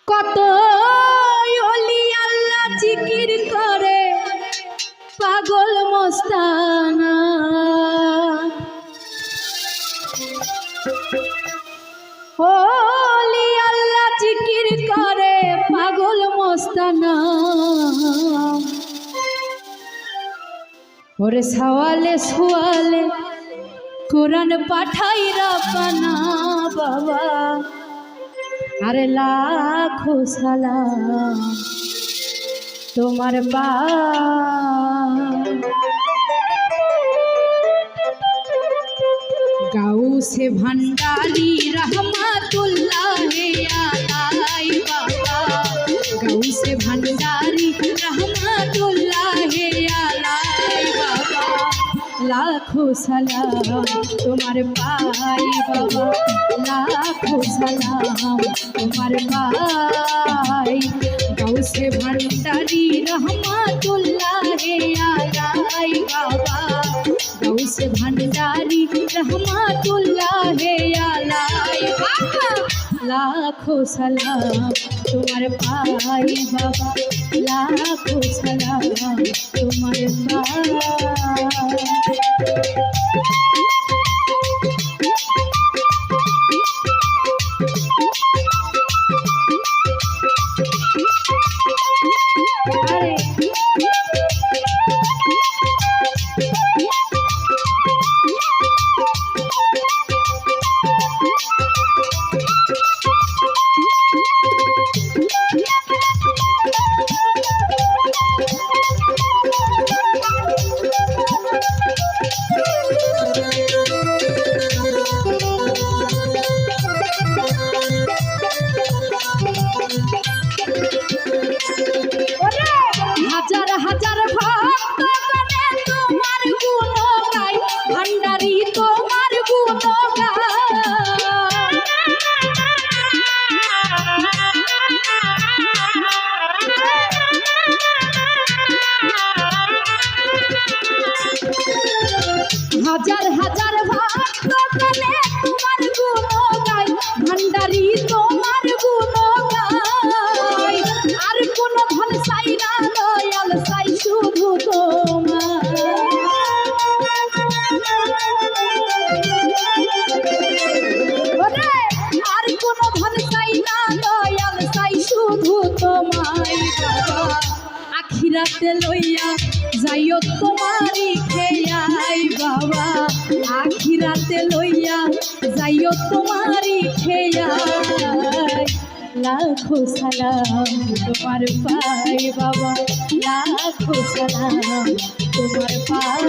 কত ওলি আল্লাহ জিকির করে পাগল মস্তানা। ওলি আল্লাহ জিকির করে পাগল মস্তানা। ওরে সওয়ালে সোয়ালে কোরআন পাঠাই রাব্বানা বাবা। আরে লাখো সালাম তোমার গাউসে ভান্ডারি রহমাতুল্লাহি আলাই বাবা। গাউসে ভান্ডারি রহমাতুল্লাহি আলাই বাবা। লাখো সালাম তোমার পাই বাবা। লাখো সালাম তোমার পাই। গাউসে ভান্ডারি রহমাতুল্লাহি আলাই বাবা। গাউসে ভান্ডারি রহমাতুল্লাহি আলাই বাবা। লাখো সালাম তোমার পাই বাবা। লাখো সালাম তোমার পাই। হাজার হাজার ভক্ত গণে তোমার গুণ গায়। ভান্ডারি তোমার গুণ গায়। হাজার হাজার ভক্ত গণে তোমার গুণ গায়। ভান্ডারি তোমার গুণ গায়। আর কোন ধন চাই না দয়াল চাই শুধু তোমার। আর কোন ধন চাই না দয়াল চাই শুধু তোমায় বাবা। আখিরাতে লইয়া যাইও তোমারি খেয়াই বাবা। আখিরাতে লইয়া যাইও তোমারি খেয়াই। লাখো সালাম তোমার পাই বাবা। লাখো সালাম তোমার পাই।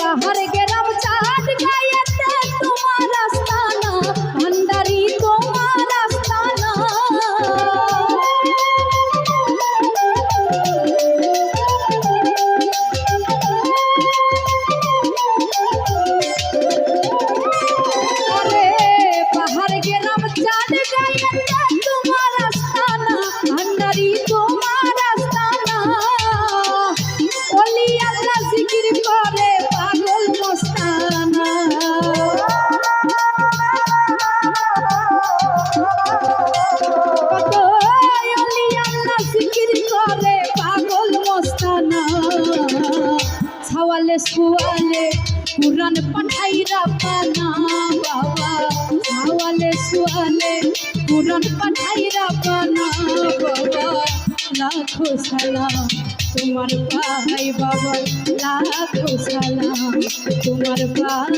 বাহার গেলাম চাঁদ গায়েতে তোমার আস্তানা। ভান্ডারি তোমার আস্তানা। বাহার গেলাম চাঁদ গায়েতে তোমার আস্তানা। ভান্ডারি তোমার আস্তানা। ওলি আল্লাহ জিকির করে পাগল মস্তানা। কত ওলি আল্লাহ জিকির করে পাগল মস্তানা। সওয়ালে সোয়ালে কুরআন পাঠাই রাব্বানা বাবা। সওয়ালে সোয়ালে কুরআন পাঠাই রাব্বানা বাবা। লাখো সালাম তোমার পাই বাবা। লাখো সালাম তোমার পাই।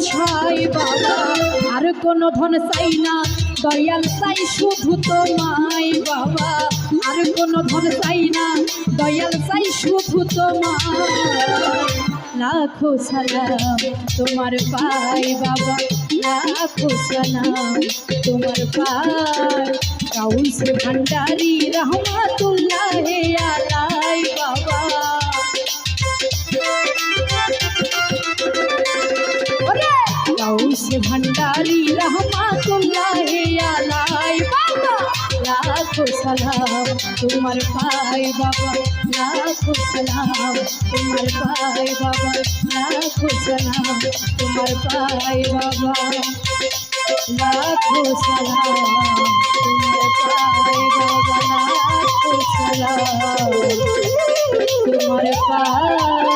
ছাই বাবা, আর কোনো ধন চাই না দয়াল চাই শুধু তোমায় বাবা, আর কোনো ধন চাই না দয়াল চাই শুধু তোমায়। লাখো সালাম তোমার পাই বাবা, লাখো সালাম তোমার পাই। গাউস ভান্ডারি রহমাতুল্লাহ আলাই বাবা, গাউস ভান্ডারি রহমাতুল্লাহ আলাই বাবা। লাখো সালাম তোমার পাই বাবা, লাখো সালাম তোমার পাই বাবা, লাখো সালাম তোমার পাই বাবা, লাখো সালাম তোমার পাই বাবা, লাখো সালাম তোমার পাই।